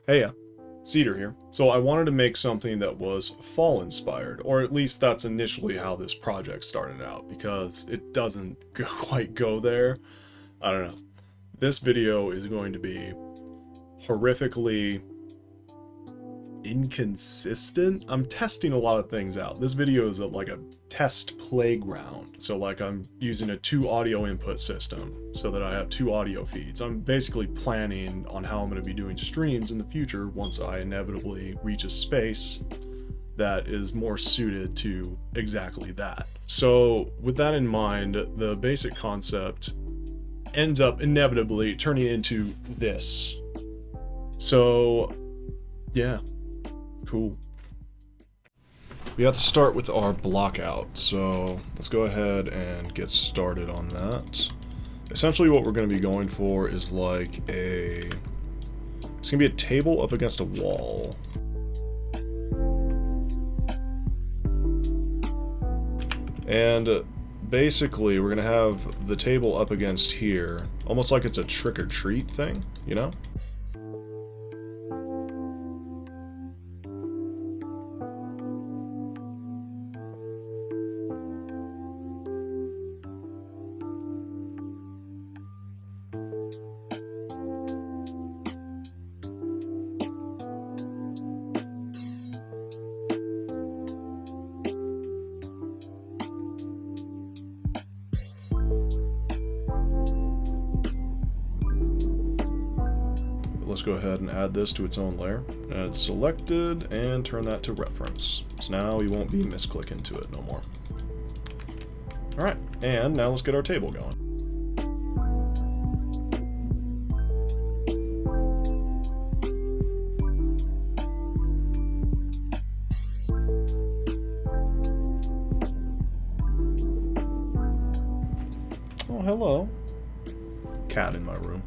Hey, Cedar here. So I wanted to make something that was fall inspired, or at least that's initially how this project started out, because it doesn't quite go there. I don't know. This video is going to be horrifically inconsistent. I'm testing a lot of things out. This video is like a test playground. So like I'm using a 2 audio input system so that I have 2 audio feeds. I'm basically planning on how I'm going to be doing streams in the future once I inevitably reach a space that is more suited to exactly that. So with that in mind, the basic concept ends up inevitably turning into this. So yeah. Cool. We have to start with our blockout, so let's go ahead and get started on that. Essentially what we're going to be going for is like it's going to be a table up against a wall. And basically we're going to have the table up against here, almost like it's a trick-or-treat thing, you know? Let's go ahead and add this to its own layer. Add selected and turn that to reference. So now we won't be misclick into it no more. Alright, and now let's get our table going. Oh, hello. Cat in my room.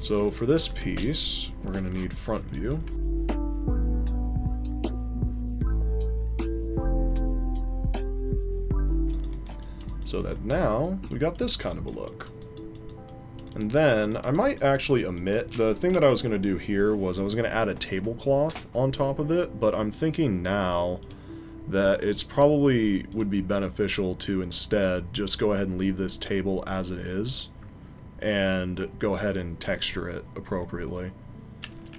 So for this piece, we're going to need front view. So that now we got this kind of a look. And then I might actually omit, the thing that I was going to do here was I was going to add a tablecloth on top of it, but I'm thinking now that it's probably would be beneficial to instead just go ahead and leave this table as it is and go ahead and texture it appropriately,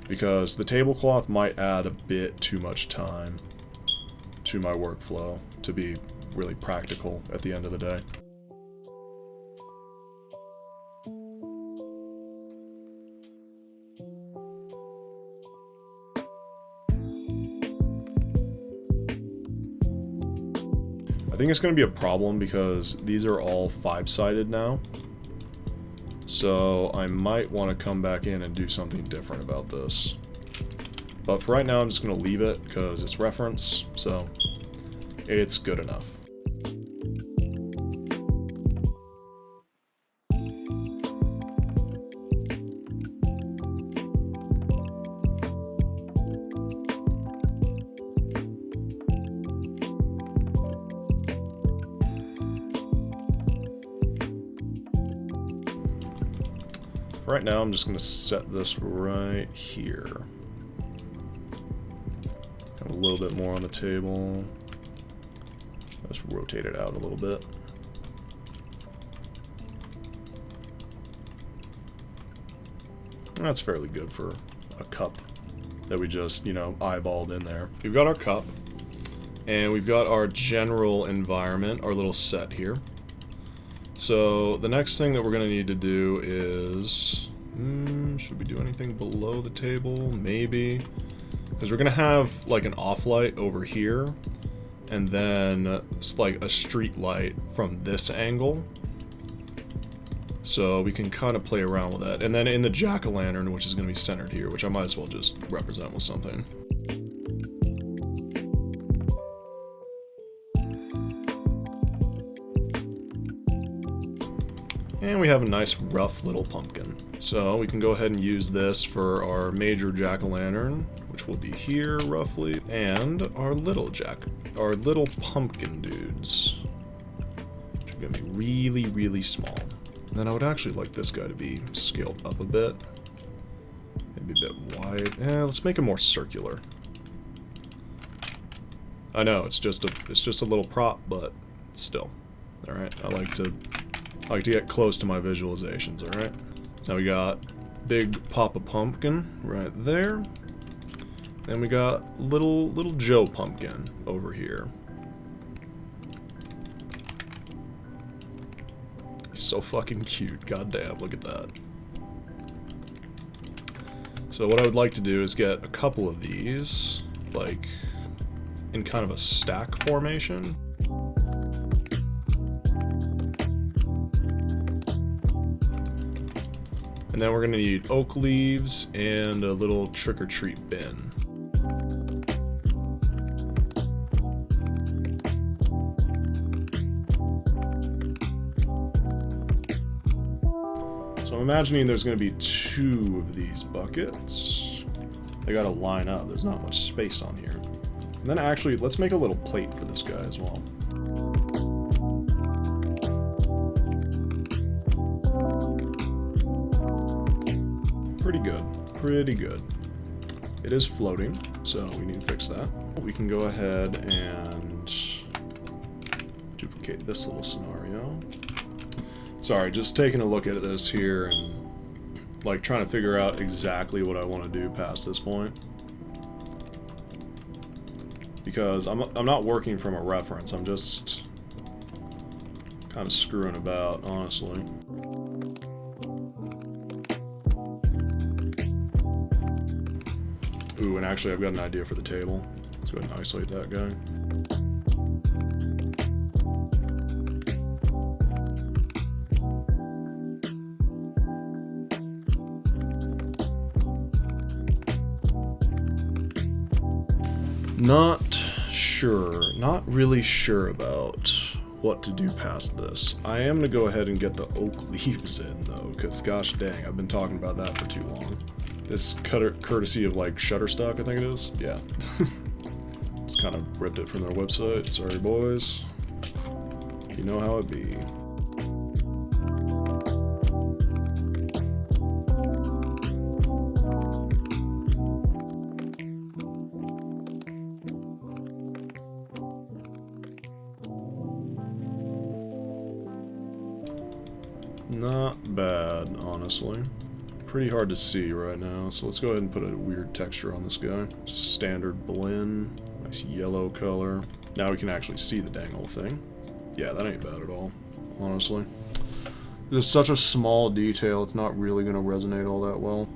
because the tablecloth might add a bit too much time to my workflow to be really practical at the end of the day. I think it's going to be a problem because these are all 5-sided now. So I might want to come back in and do something different about this. But for right now, I'm just going to leave it because it's reference, so it's good enough. Right now, I'm just going to set this right here. Have a little bit more on the table. Let's rotate it out a little bit. That's fairly good for a cup that we just, eyeballed in there. We've got our cup, and we've got our general environment, our little set here. So the next thing that we're going to need to do is, should we do anything below the table? Maybe. Because we're going to have like an off light over here, and then it's like a street light from this angle. So we can kind of play around with that. And then in the jack-o'-lantern, which is going to be centered here, which I might as well just represent with something. And we have a nice rough little pumpkin. So we can go ahead and use this for our major jack-o'-lantern, which will be here roughly, and our little pumpkin dudes, which are gonna be really, really small. And then I would actually like this guy to be scaled up a bit. Maybe a bit wide. Yeah, let's make it more circular. I know it's just a little prop, but still. All right, I like to get close to my visualizations. All right. Now we got big Papa Pumpkin right there. Then we got little Joe Pumpkin over here. He's so fucking cute. Goddamn, look at that. So what I would like to do is get a couple of these, like, in kind of a stack formation. And then we're going to need oak leaves and a little trick-or-treat bin. So I'm imagining there's going to be 2 of these buckets. They got to line up. There's not much space on here. And then actually, let's make a little plate for this guy as well. Pretty good. Pretty good. It is floating, so we need to fix that. We can go ahead and duplicate this little scenario. Sorry, just taking a look at this here and like trying to figure out exactly what I want to do past this point. Because I'm not working from a reference, I'm just kind of screwing about, honestly. Ooh, and actually I've got an idea for the table. Let's go ahead and isolate that guy. Not really sure about what to do past this. I am going to go ahead and get the oak leaves in, though, because gosh dang, I've been talking about that for too long. This courtesy of, like, Shutterstock, I think it is? Yeah. Just kind of ripped it from their website. Sorry, boys. You know how it be. Not bad, honestly. Pretty hard to see right now, so let's go ahead and put a weird texture on this guy. Just standard blend, nice yellow color. Now we can actually see the dang old thing. Yeah, that ain't bad at all, honestly. It's such a small detail, it's not really going to resonate all that well.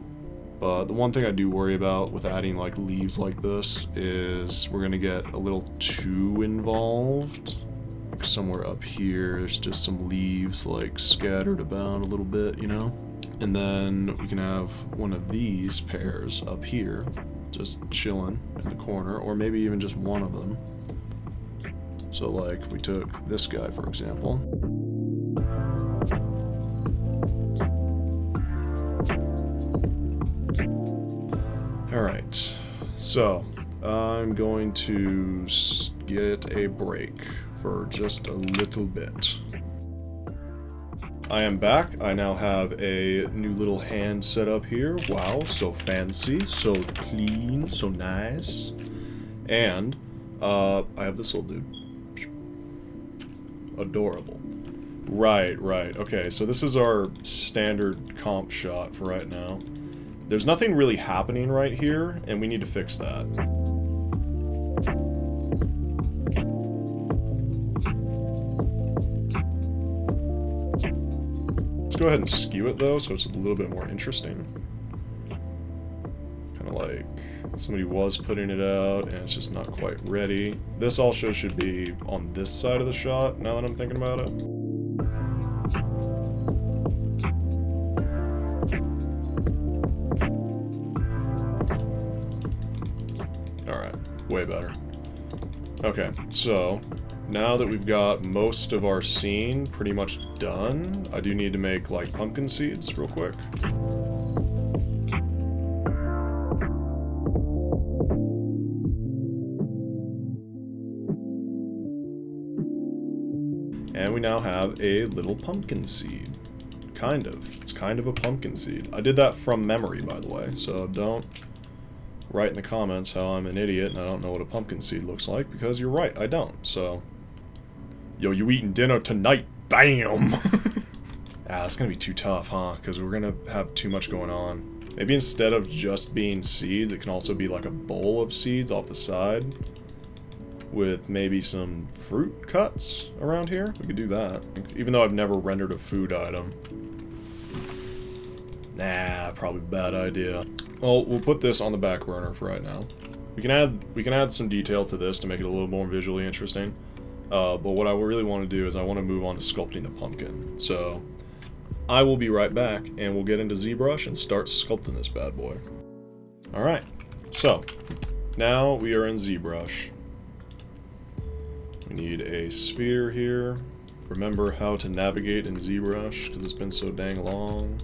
But the one thing I do worry about with adding like leaves like this is we're going to get a little too involved. Somewhere up here, there's just some leaves like scattered about a little bit, you know? And then we can have one of these pairs up here, just chilling in the corner, or maybe even just one of them. So like, if we took this guy, for example. Alright, so I'm going to get a break for just a little bit. I am back. I now have a new little hand set up here. Wow, so fancy, so clean, so nice. And I have this little dude. Adorable. Right. Okay, so this is our standard comp shot for right now. There's nothing really happening right here, and we need to fix that. Let's go ahead and skew it though, so it's a little bit more interesting. Kind of like somebody was putting it out and it's just not quite ready. This also should be on this side of the shot, now that I'm thinking about it. Alright, way better. Okay, so now that we've got most of our scene pretty much done, I do need to make like pumpkin seeds real quick. And we now have a little pumpkin seed. Kind of. It's kind of a pumpkin seed. I did that from memory, by the way, so don't write in the comments how I'm an idiot and I don't know what a pumpkin seed looks like, because you're right, I don't, so... Yo, you eating dinner tonight? Bam! It's gonna be too tough, huh? Because we're gonna have too much going on. Maybe instead of just being seeds, it can also be like a bowl of seeds off the side with maybe some fruit cuts around here. We could do that. Even though I've never rendered a food item. Nah, probably a bad idea. Well, we'll put this on the back burner for right now. We can add some detail to this to make it a little more visually interesting. But what I really want to do is I want to move on to sculpting the pumpkin. So I will be right back, and we'll get into ZBrush and start sculpting this bad boy. Alright, so now we are in ZBrush. We need a sphere here. Remember how to navigate in ZBrush, because it's been so dang long.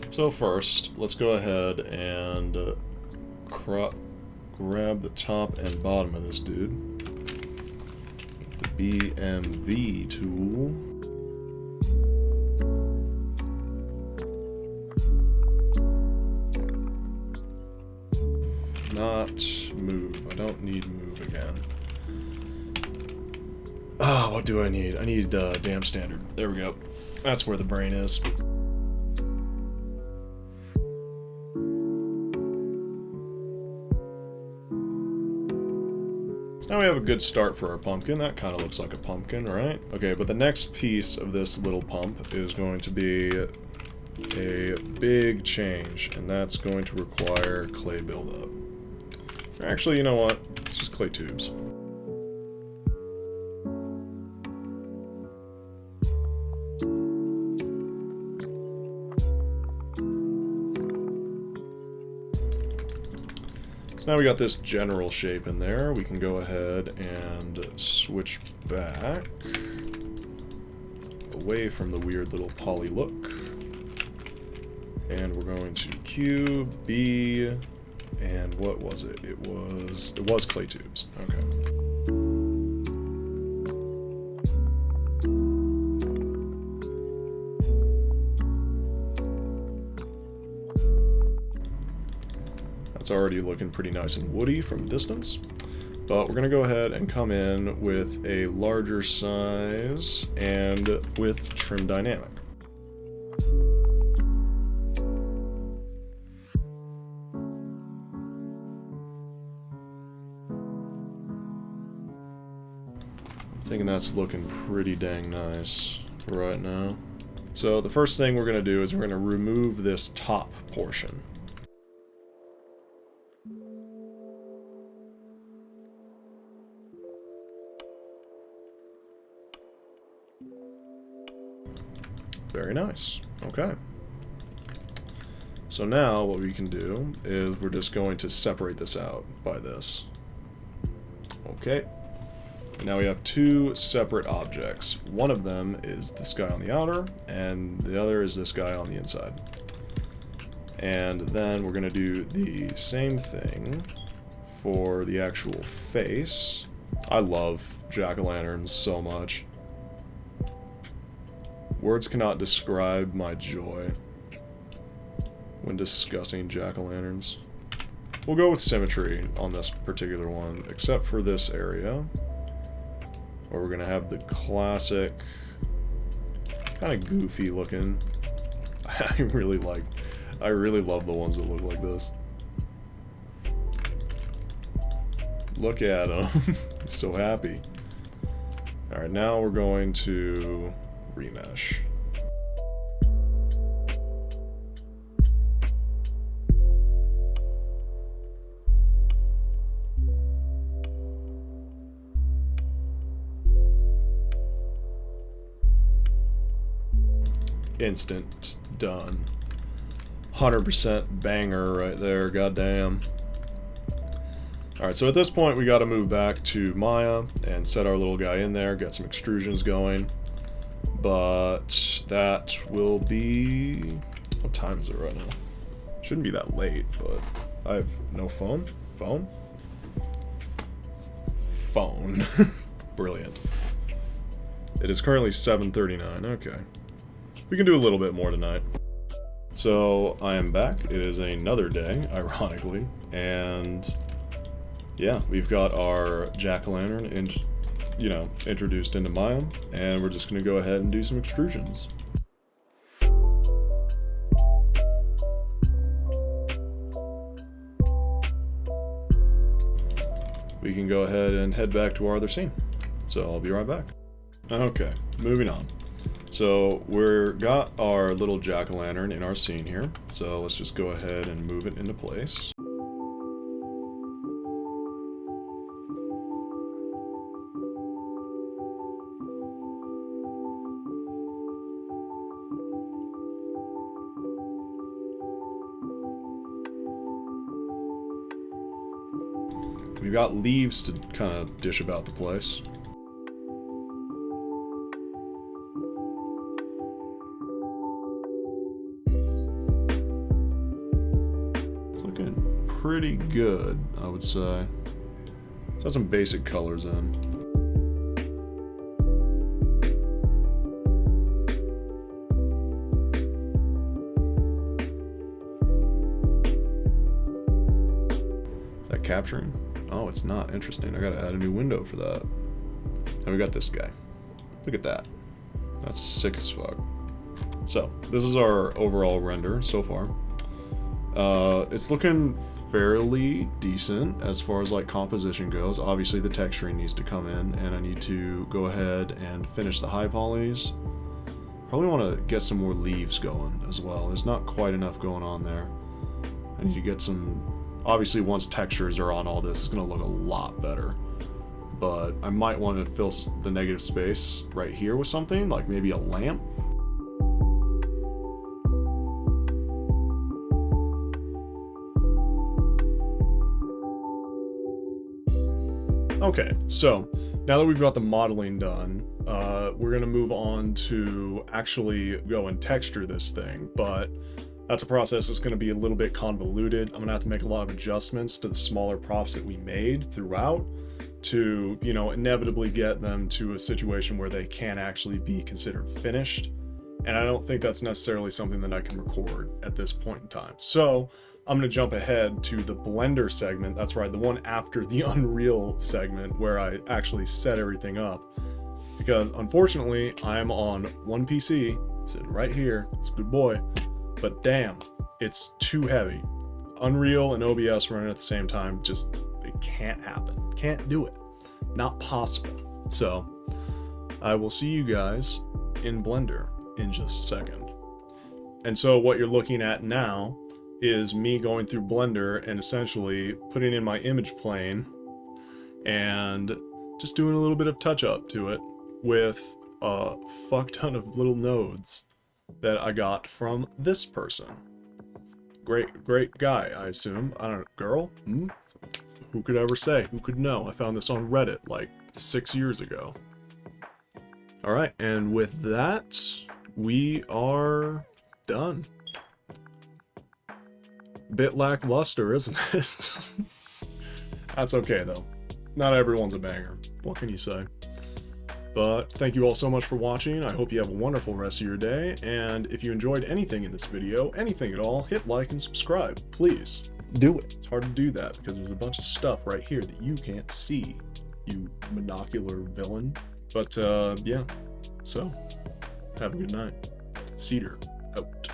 So first, let's go ahead and grab the top and bottom of this dude with the BMV tool. Not move. I don't need move again. What do I need? I need damn standard. There we go. That's where the brain is. Now we have a good start for our pumpkin. That kind of looks like a pumpkin, right? Okay, but the next piece of this little pump is going to be a big change, and that's going to require clay buildup. Actually, you know what? It's just clay tubes. So now we got this general shape in there. We can go ahead and switch back away from the weird little poly look. And we're going to Q, B, and what was it? It was clay tubes. Okay. That's already looking pretty nice and woody from a distance. But we're going to go ahead and come in with a larger size and with trim dynamic. I'm thinking that's looking pretty dang nice for right now. So the first thing we're going to do is we're going to remove this top portion. Very nice. Okay. So now what we can do is we're just going to separate this out by this. Okay. And now we have two separate objects. One of them is this guy on the outer, and the other is this guy on the inside. And then we're going to do the same thing for the actual face. I love jack-o'-lanterns so much. Words cannot describe my joy when discussing jack-o'-lanterns. We'll go with symmetry on this particular one, except for this area, where we're gonna have the classic, kind of goofy looking. I really love the ones that look like this. Look at him. He's so happy. Alright, now we're going to remesh. Instant done. 100% banger right there, goddamn. Alright, so at this point we gotta move back to Maya and set our little guy in there, get some extrusions going. But that will be... What time is it right now? Shouldn't be that late, but I have no phone. Phone? Phone. Brilliant. It is currently 7:39. Okay. We can do a little bit more tonight. So I am back. It is another day, ironically, and yeah, we've got our jack-o'-lantern introduced into Maya, and we're just going to go ahead and do some extrusions. We can go ahead and head back to our other scene. So I'll be right back. Okay, moving on. So we've got our little jack-o'-lantern in our scene here. So let's just go ahead and move it into place. We've got leaves to kind of dish about the place. It's looking pretty good, I would say. It's got some basic colors in. Is that capturing? Oh, it's not. Interesting. I gotta add a new window for that. And we got this guy. Look at that. That's sick as fuck. So, this is our overall render so far. It's looking fairly decent as far as like composition goes. Obviously the texturing needs to come in, and I need to go ahead and finish the high polys. Probably want to get some more leaves going as well. There's not quite enough going on there. I need to get some... Obviously, once textures are on all this, it's going to look a lot better. But I might want to fill the negative space right here with something, like maybe a lamp. Okay, so now that we've got the modeling done, we're going to move on to actually go and texture this thing, but that's a process that's going to be a little bit convoluted. I'm going to have to make a lot of adjustments to the smaller props that we made throughout to, inevitably get them to a situation where they can actually be considered finished. And I don't think that's necessarily something that I can record at this point in time. So I'm going to jump ahead to the Blender segment. That's right, the one after the Unreal segment where I actually set everything up. Because unfortunately, I'm on one PC, sitting right here. It's a good boy. But damn, it's too heavy. Unreal and OBS running at the same time, just, it can't happen. Can't do it. Not possible. So, I will see you guys in Blender in just a second. And so what you're looking at now is me going through Blender and essentially putting in my image plane and just doing a little bit of touch up to it with a fuck ton of little nodes that I got from this person. Great guy, I assume. I don't know, girl? Who could ever say? Who could know? I found this on Reddit like 6 years ago. Alright, and with that, we are done. Bit lackluster, isn't it? That's okay though. Not everyone's a banger. What can you say? But thank you all so much for watching. I hope you have a wonderful rest of your day, and if you enjoyed anything in this video, anything at all, hit like and subscribe, please. Do it. It's hard to do that because there's a bunch of stuff right here that you can't see, you monocular villain. But yeah, so have a good night. Cedar out.